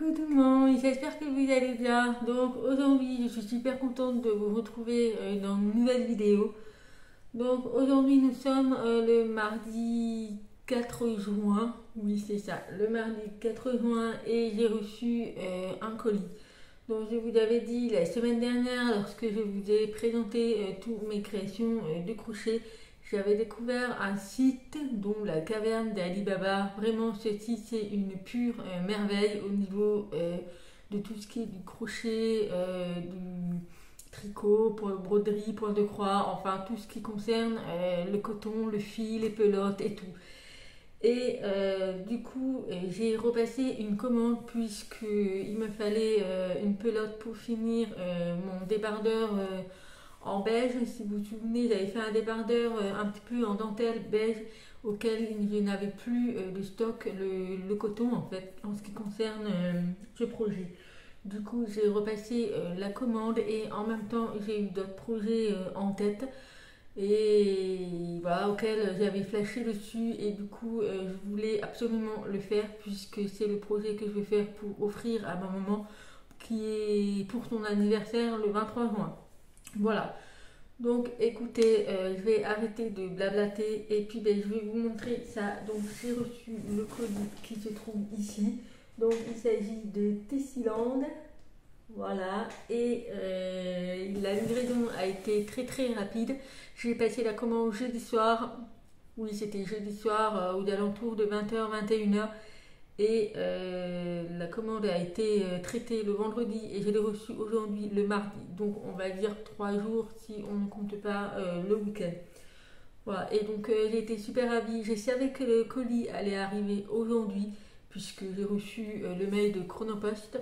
Coucou tout le monde, j'espère que vous allez bien. Donc aujourd'hui, je suis super contente de vous retrouver dans une nouvelle vidéo. Donc aujourd'hui, nous sommes le mardi 4 juin. Oui, c'est ça, le mardi 4 juin et j'ai reçu un colis. Donc je vous avais dit la semaine dernière, lorsque je vous ai présenté toutes mes créations de crochet, j'avais découvert un site, dont la caverne d'Ali Baba. Vraiment, ce site, c'est une pure merveille au niveau de tout ce qui est du crochet, du tricot, pour broderie, point de croix, enfin tout ce qui concerne le coton, le fil, les pelotes et tout. Et du coup, j'ai repassé une commande puisqu'il me fallait une pelote pour finir mon débardeur en beige. Si vous vous souvenez, j'avais fait un débardeur un petit peu en dentelle beige auquel je n'avais plus de stock, le coton en fait, en ce qui concerne ce projet. Du coup, j'ai repassé la commande et en même temps, j'ai eu d'autres projets en tête et voilà, auquel j'avais flashé dessus et du coup je voulais absolument le faire puisque c'est le projet que je vais faire pour offrir à ma maman qui est pour son anniversaire le 23 juin. Voilà, donc écoutez, je vais arrêter de blablater et puis ben, je vais vous montrer ça. Donc j'ai reçu le colis qui se trouve ici. Donc il s'agit de Tessiland. Voilà, et la livraison a été très très rapide. J'ai passé la commande jeudi soir. Oui, c'était jeudi soir aux alentours de 20h, 21h. Et la commande a été traitée le vendredi et je l'ai reçue aujourd'hui le mardi. Donc on va dire 3 jours si on ne compte pas le week-end. Voilà, et donc j'ai été super ravie. Je savais que le colis allait arriver aujourd'hui puisque j'ai reçu le mail de Chronopost.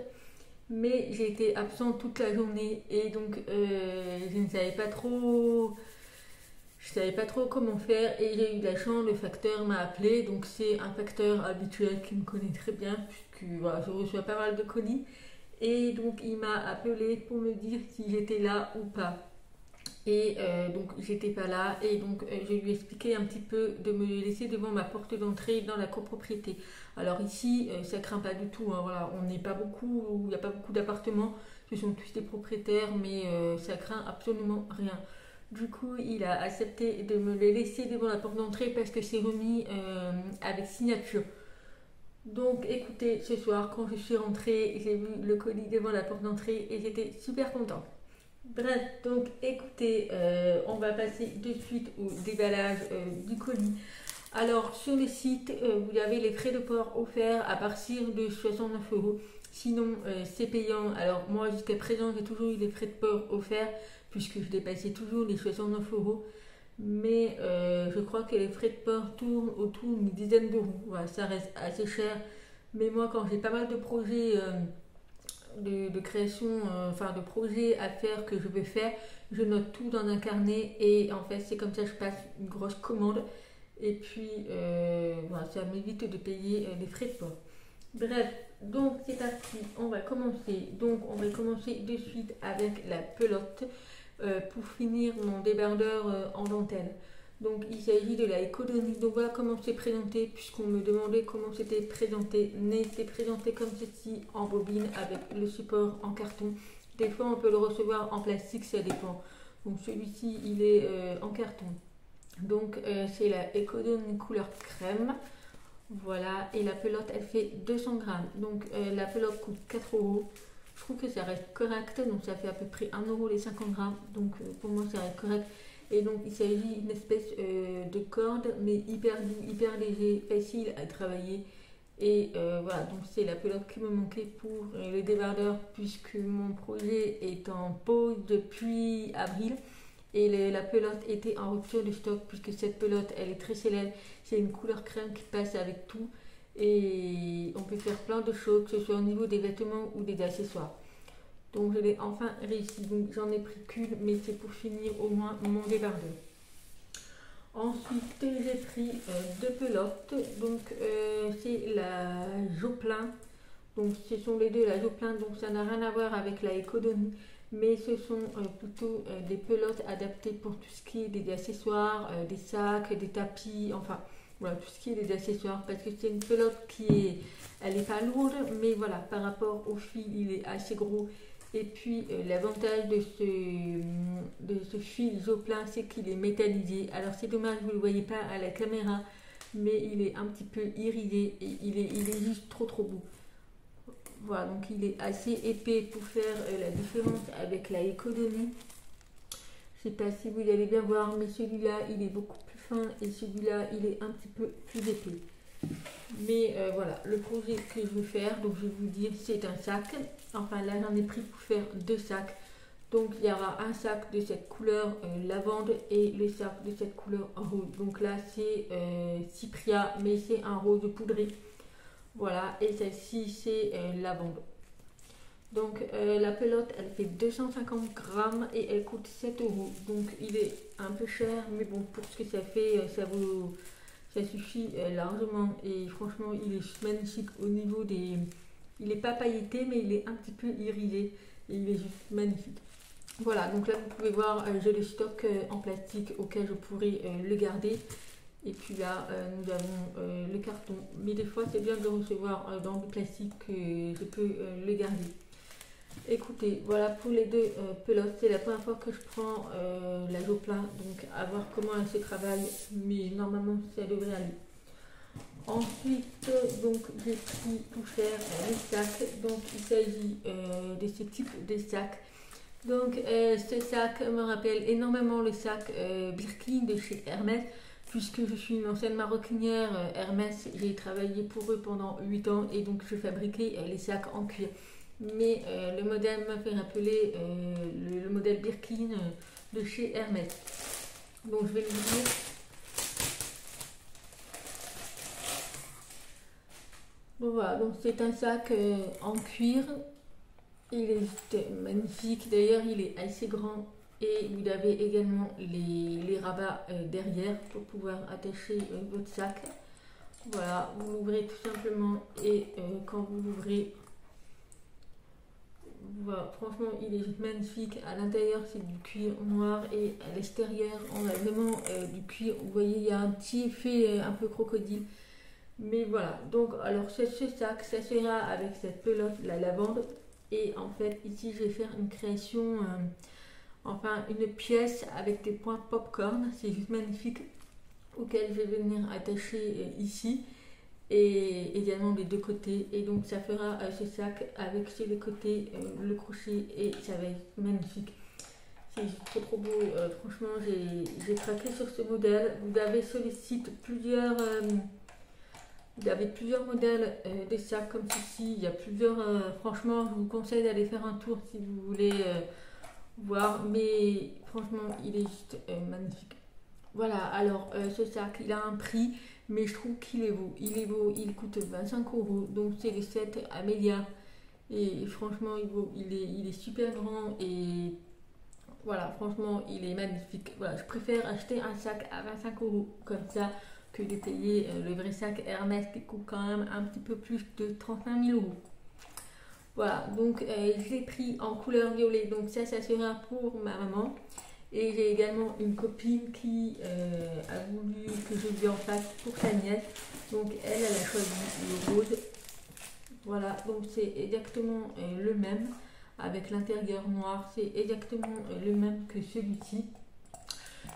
Mais j'ai été absente toute la journée et donc je savais pas trop comment faire et j'ai eu de la chance, le facteur m'a appelé, donc c'est un facteur habituel qui me connaît très bien puisque voilà, je reçois pas mal de colis et donc il m'a appelé pour me dire si j'étais là ou pas. Et donc j'étais pas là et donc je lui ai expliqué un petit peu de me laisser devant ma porte d'entrée dans la copropriété. Alors ici ça craint pas du tout, hein, voilà, on n'est pas beaucoup, il n'y a pas beaucoup d'appartements, ce sont tous des propriétaires mais ça craint absolument rien. Du coup il a accepté de me les laisser devant la porte d'entrée parce que c'est remis avec signature. Donc écoutez, ce soir quand je suis rentrée, j'ai vu le colis devant la porte d'entrée et j'étais super contente. Bref, donc écoutez, on va passer de suite au déballage du colis. Alors sur le site, vous avez les frais de port offerts à partir de 69 €. Sinon, c'est payant. Alors moi, jusqu'à présent, j'ai toujours eu les frais de port offerts puisque je dépassais toujours les 69 €. Mais je crois que les frais de port tournent autour d'une dizaine d'euros. Voilà, ça reste assez cher. Mais moi, quand j'ai pas mal de projets de création, enfin de projets à faire que je veux faire, je note tout dans un carnet et en fait c'est comme ça que je passe une grosse commande et puis voilà, ça m'évite de payer les frais de port. Bref, donc c'est parti, on va commencer. Donc on va commencer de suite avec la pelote pour finir mon débardeur en dentelle. Donc il s'agit de la économie. Donc voilà comment c'est présenté, puisqu'on me demandait comment c'était présenté. C'est présenté comme ceci en bobine avec le support en carton. Des fois on peut le recevoir en plastique, ça dépend. Donc celui-ci il est en carton. Donc c'est la économie couleur crème. Voilà, et la pelote elle fait 200 grammes. Donc la pelote coûte 4 €. Je trouve que ça reste correct, donc ça fait à peu près 1 € les 50 grammes. Donc pour moi ça reste correct. Et donc il s'agit d'une espèce de corde, mais hyper doux, hyper léger, facile à travailler. Et voilà, donc c'est la pelote qui me manquait pour le débardeur, puisque mon projet est en pause depuis avril. Et la pelote était en rupture de stock, puisque cette pelote, elle est très célèbre. C'est une couleur crème qui passe avec tout. Et on peut faire plein de choses, que ce soit au niveau des vêtements ou des accessoires. Donc je l'ai enfin réussi, donc j'en ai pris qu'une, mais c'est pour finir au moins mon débardeur. Ensuite j'ai pris deux pelotes, donc c'est la Joplin, donc ce sont les deux la Joplin, donc ça n'a rien à voir avec la économie, mais ce sont plutôt des pelotes adaptées pour tout ce qui est des accessoires, des sacs, des tapis, enfin voilà, tout ce qui est des accessoires, parce que c'est une pelote elle est pas lourde, mais voilà, par rapport au fil, il est assez gros. Et puis l'avantage de ce fil Joplin, c'est qu'il est métallisé. Alors c'est dommage, vous ne le voyez pas à la caméra, mais il est un petit peu irisé et il est juste trop beau. Voilà, donc il est assez épais pour faire la différence avec la économie. Je ne sais pas si vous allez bien voir, mais celui-là, il est beaucoup plus fin et celui-là, il est un petit peu plus épais. Mais voilà, le projet que je veux faire, donc je vais vous dire, c'est un sac. Enfin là, j'en ai pris pour faire 2 sacs. Donc il y aura un sac de cette couleur lavande et le sac de cette couleur rose. Donc là, c'est Cypria, mais c'est un rose poudré. Voilà, et celle-ci, c'est lavande. Donc la pelote, elle fait 250 grammes et elle coûte 7 euros. Donc il est un peu cher, mais bon, pour ce que ça fait, ça suffit largement. Et franchement, il est magnifique au niveau des... Il n'est pas pailleté, mais il est un petit peu irisé. Et il est juste magnifique. Voilà, donc là, vous pouvez voir, j'ai le stock en plastique auquel je pourrais le garder. Et puis là, nous avons le carton. Mais des fois, c'est bien de recevoir dans du plastique que je peux le garder. Écoutez, voilà pour les 2 pelotes. C'est la première fois que je prends la Joplin, donc à voir comment elle se travaille, mais normalement ça devrait aller. Ensuite, donc j'ai pris pour faire les sacs. Donc il s'agit de ce type de sac. Donc ce sac me rappelle énormément le sac Birkin de chez Hermès, puisque je suis une ancienne maroquinière Hermès. J'ai travaillé pour eux pendant 8 ans et donc je fabriquais les sacs en cuir. Mais le modèle m'a fait rappeler le modèle Birkin de chez Hermès. Donc je vais le dire. Bon voilà, donc c'est un sac en cuir. Il est juste magnifique. D'ailleurs, il est assez grand. Et vous avez également les rabats derrière pour pouvoir attacher votre sac. Voilà, vous l'ouvrez tout simplement et quand vous l'ouvrez, voilà, franchement, il est magnifique. À l'intérieur, c'est du cuir noir et à l'extérieur, on a vraiment du cuir. Vous voyez, il y a un petit effet un peu crocodile. Mais voilà, donc, alors, ce sac, ça sera avec cette pelote, la lavande. Et en fait, ici, je vais faire une création, enfin, une pièce avec des points popcorn. C'est juste magnifique, auquel je vais venir attacher ici. Et également des 2 côtés, et donc ça fera ce sac avec sur les côtés le crochet et ça va être magnifique. C'est trop beau, franchement j'ai craqué sur ce modèle. Vous avez sur le site plusieurs modèles de sacs comme ceci. Il y a plusieurs, franchement je vous conseille d'aller faire un tour si vous voulez voir, mais franchement il est juste magnifique. Voilà, alors ce sac il a un prix, mais je trouve qu'il est beau. Il est beau, il coûte 25 euros. Donc c'est le 7 Amelia. Et franchement, il est super grand. Et voilà, franchement, il est magnifique. Voilà, je préfère acheter un sac à 25 euros comme ça que de payer le vrai sac Hermès qui coûte quand même un petit peu plus de 35 000 euros. Voilà, donc je l'ai pris en couleur violet. Donc ça sera pour ma maman. Et j'ai également une copine qui a voulu que je lui en fasse pour sa nièce. Donc elle a choisi le rose. Voilà, donc c'est exactement le même. Avec l'intérieur noir, c'est exactement le même que celui-ci.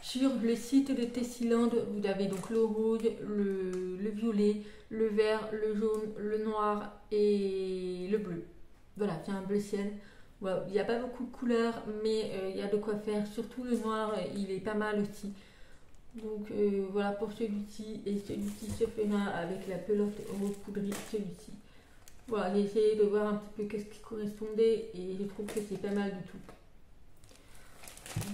Sur le site de Tessiland, vous avez donc le rose, le violet, le vert, le jaune, le noir et le bleu. Voilà, c'est un bleu ciel. Wow, il n'y a pas beaucoup de couleurs, mais il y a de quoi faire. Surtout le noir, il est pas mal aussi. Donc voilà pour celui-ci. Et celui-ci se fera avec la pelote repoudrée, celui-ci. Voilà, j'ai essayé de voir un petit peu qu'est-ce qui correspondait et je trouve que c'est pas mal du tout.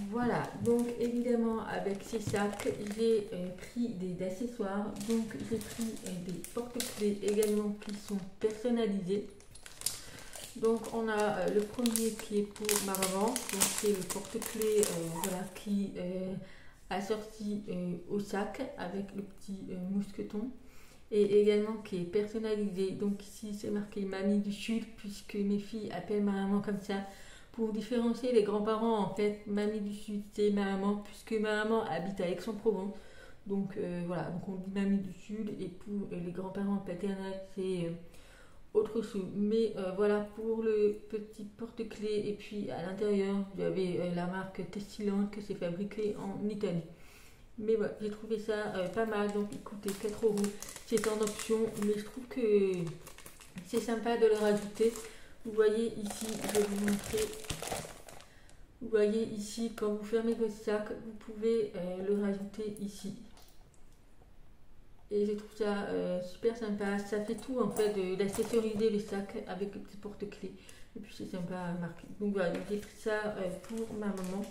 Voilà, donc évidemment avec ces sacs, j'ai pris des accessoires. Donc j'ai pris des porte-clés également qui sont personnalisés. Donc on a le premier qui est pour ma maman, donc c'est le porte-clés voilà, qui assorti au sac avec le petit mousqueton et également qui est personnalisé. Donc ici c'est marqué Mamie du Sud puisque mes filles appellent ma maman comme ça. Pour différencier les grands-parents, en fait, Mamie du Sud c'est ma maman puisque ma maman habite à Aix-en-Provence. Donc voilà, donc on dit mamie du sud, et pour les grands-parents paternels c'est autre chose. Mais voilà pour le petit porte-clés. Et puis à l'intérieur, vous avez la marque Tessilante que c'est fabriqué en Italie. Mais voilà, j'ai trouvé ça pas mal. Donc il coûtait 4 euros. C'est en option, mais je trouve que c'est sympa de le rajouter. Vous voyez ici, je vais vous montrer. Vous voyez ici, quand vous fermez votre sac, vous pouvez le rajouter ici. Et je trouve ça super sympa. Ça fait tout en fait d'accessoriser le sac avec le petit porte-clés. Et puis c'est sympa à marquer. Donc voilà, j'ai pris ça pour ma maman.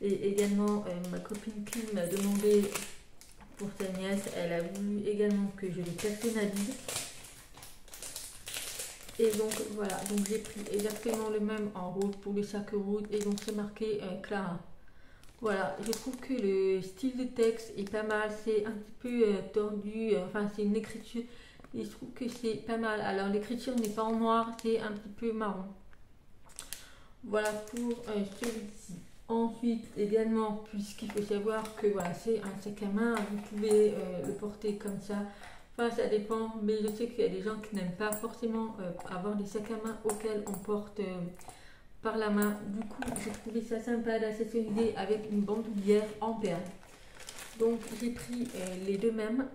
Et également ma copine qui m'a demandé pour sa nièce, elle a voulu également que je le personnalise. Et donc voilà, donc j'ai pris exactement le même en rose pour le sac rose. Et donc c'est marqué Clara. Voilà, je trouve que le style de texte est pas mal, c'est un petit peu tordu, enfin c'est une écriture, et je trouve que c'est pas mal. Alors l'écriture n'est pas en noir, c'est un petit peu marron. Voilà pour celui-ci. Ensuite également, puisqu'il faut savoir que voilà, c'est un sac à main, vous pouvez le porter comme ça. Enfin ça dépend, mais je sais qu'il y a des gens qui n'aiment pas forcément avoir des sacs à main auxquels on porte par la main. Du coup, j'ai trouvé ça sympa d'accessoriser avec une bandoulière en perles. Donc, j'ai pris les deux mêmes.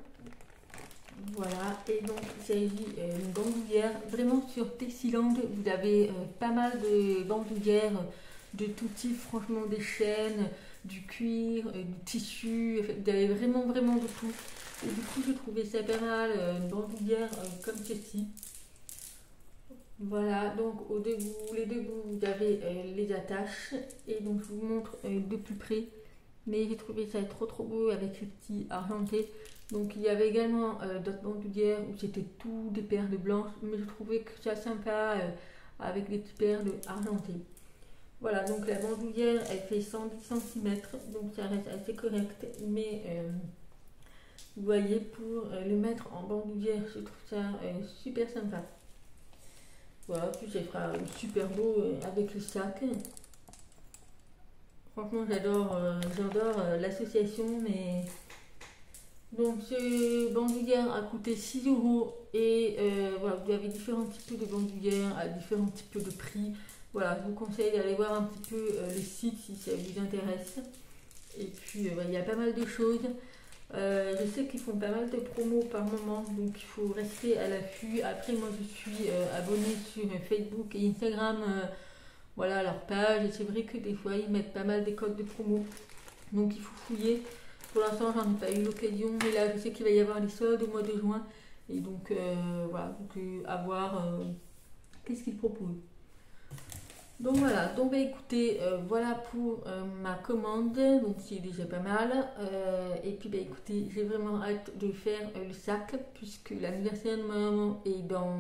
Voilà, et donc il s'agit d'une bandoulière vraiment sur Tessilland. Vous avez pas mal de bandoulières de tout type, franchement, des chaînes, du cuir, du tissu. Vous avez vraiment de tout. Et du coup, j'ai trouvé ça pas mal, une bandoulière comme ceci. Voilà, donc les deux bouts, vous avez les attaches. Et donc je vous montre de plus près. Mais j'ai trouvé ça trop beau avec les petits argentés. Donc il y avait également d'autres bandoulières où c'était tout des perles blanches. Mais je trouvais que ça sympa avec des petites perles argentées. Voilà, donc la bandoulière elle fait 110 cm. Donc ça reste assez correct. Mais vous voyez, pour le mettre en bandoulière, je trouve ça super sympa. Voilà, puis ça fera super beau avec le sac. Franchement, j'adore l'association. Mais donc, ce bandoulière a coûté 6 euros. Et voilà, vous avez différents types de bandoulières à différents types de prix. Voilà, je vous conseille d'aller voir un petit peu les sites si ça vous intéresse. Et puis, il y a pas mal de choses. Je sais qu'ils font pas mal de promos par moment, donc il faut rester à l'affût. Après, moi je suis abonnée sur Facebook et Instagram, voilà leur page, et c'est vrai que des fois ils mettent pas mal des codes de promo, donc il faut fouiller. Pour l'instant, j'en ai pas eu l'occasion, mais là je sais qu'il va y avoir les soldes au mois de juin, et donc voilà, donc à voir qu'est-ce qu'ils proposent. Donc voilà, donc bah, écoutez, voilà pour ma commande, donc c'est déjà pas mal. Et puis bah écoutez, j'ai vraiment hâte de faire le sac, puisque l'anniversaire de ma maman est dans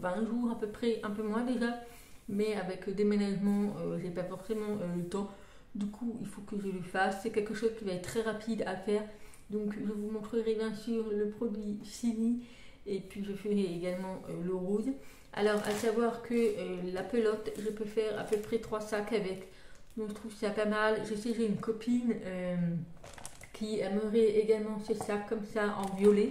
20 jours à peu près, un peu moins déjà. Mais avec le déménagement, j'ai pas forcément le temps. Du coup, il faut que je le fasse. C'est quelque chose qui va être très rapide à faire. Donc je vous montrerai bien sûr le produit fini, et puis je ferai également le rose. Alors, à savoir que la pelote, je peux faire à peu près 3 sacs avec. Donc, je trouve ça pas mal. Je sais, j'ai une copine qui aimerait également ce sac comme ça en violet.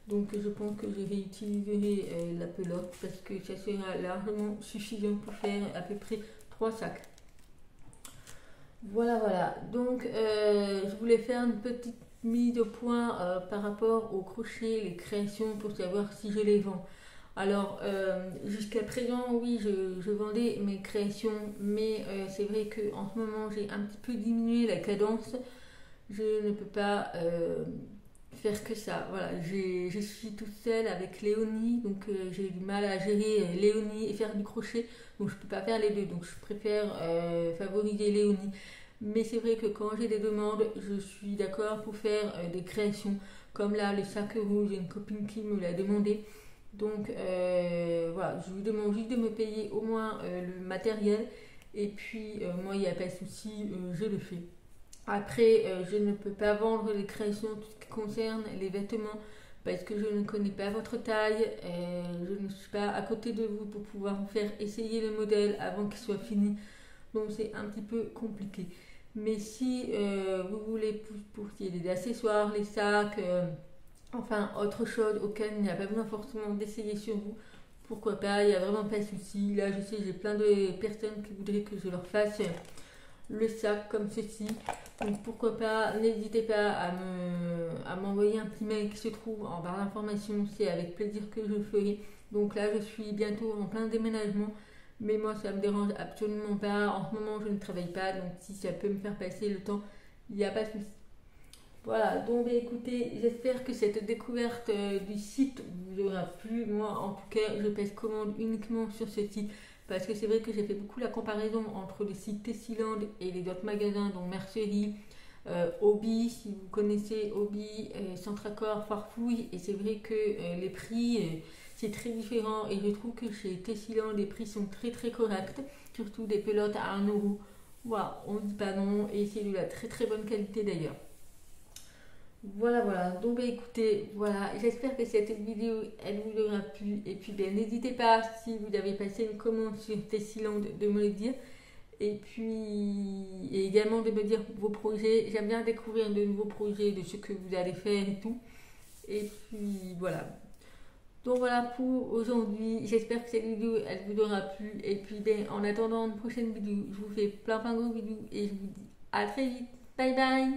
Donc, je pense que je réutiliserai la pelote parce que ça sera largement suffisant pour faire à peu près 3 sacs. Voilà. Donc, je voulais faire une petite mise au point par rapport au crochet, les créations, pour savoir si je les vends. Alors, jusqu'à présent, oui, je vendais mes créations, mais c'est vrai qu'en ce moment, j'ai un petit peu diminué la cadence. Je ne peux pas faire que ça. Voilà, je suis toute seule avec Léonie, donc j'ai du mal à gérer Léonie et faire du crochet, donc je ne peux pas faire les deux. Donc, je préfère favoriser Léonie. Mais c'est vrai que quand j'ai des demandes, je suis d'accord pour faire des créations. Comme là, les sacs rouges, j'ai une copine qui me l'a demandé. Donc voilà, je vous demande juste de me payer au moins le matériel, et puis moi il n'y a pas de souci, je le fais. Après, je ne peux pas vendre les créations tout ce qui concerne les vêtements parce que je ne connais pas votre taille, je ne suis pas à côté de vous pour pouvoir vous faire essayer le modèle avant qu'il soit fini, donc c'est un petit peu compliqué. Mais si vous voulez pour qu'il y ait des accessoires, les sacs, enfin autre chose auquel il n'y a pas besoin forcément d'essayer sur vous, pourquoi pas, il n'y a vraiment pas de souci. Là je sais j'ai plein de personnes qui voudraient que je leur fasse le sac comme ceci. Donc pourquoi pas, n'hésitez pas à m'envoyer un petit mail qui se trouve en barre d'informations, c'est avec plaisir que je le ferai. Donc là je suis bientôt en plein déménagement, mais moi ça me dérange absolument pas. En ce moment je ne travaille pas, donc si ça peut me faire passer le temps, il n'y a pas de souci. Voilà, donc écoutez, j'espère que cette découverte du site vous aura plu. Moi en tout cas je passe commande uniquement sur ce site. Parce que c'est vrai que j'ai fait beaucoup la comparaison entre le site Tessiland et les autres magasins, dont Mercerie, Hobby, si vous connaissez Hobby, Centracor, Farfouille. Et c'est vrai que les prix, c'est très différent. Et je trouve que chez Tessiland, les prix sont très très corrects. Surtout des pelotes à 1€. Voilà, on ne dit pas non. Et c'est de la très très bonne qualité d'ailleurs. Voilà, voilà. Donc, écoutez, voilà. J'espère que cette vidéo, elle vous aura plu. Et puis, ben, n'hésitez pas, si vous avez passé une commande sur Tessiland, de me le dire. Et puis, et également de me dire vos projets. J'aime bien découvrir de nouveaux projets, de ce que vous allez faire et tout. Et puis, voilà. Donc, voilà pour aujourd'hui. J'espère que cette vidéo, elle vous aura plu. Et puis, ben, en attendant une prochaine vidéo, je vous fais plein plein de gros bisous. Et je vous dis à très vite. Bye bye.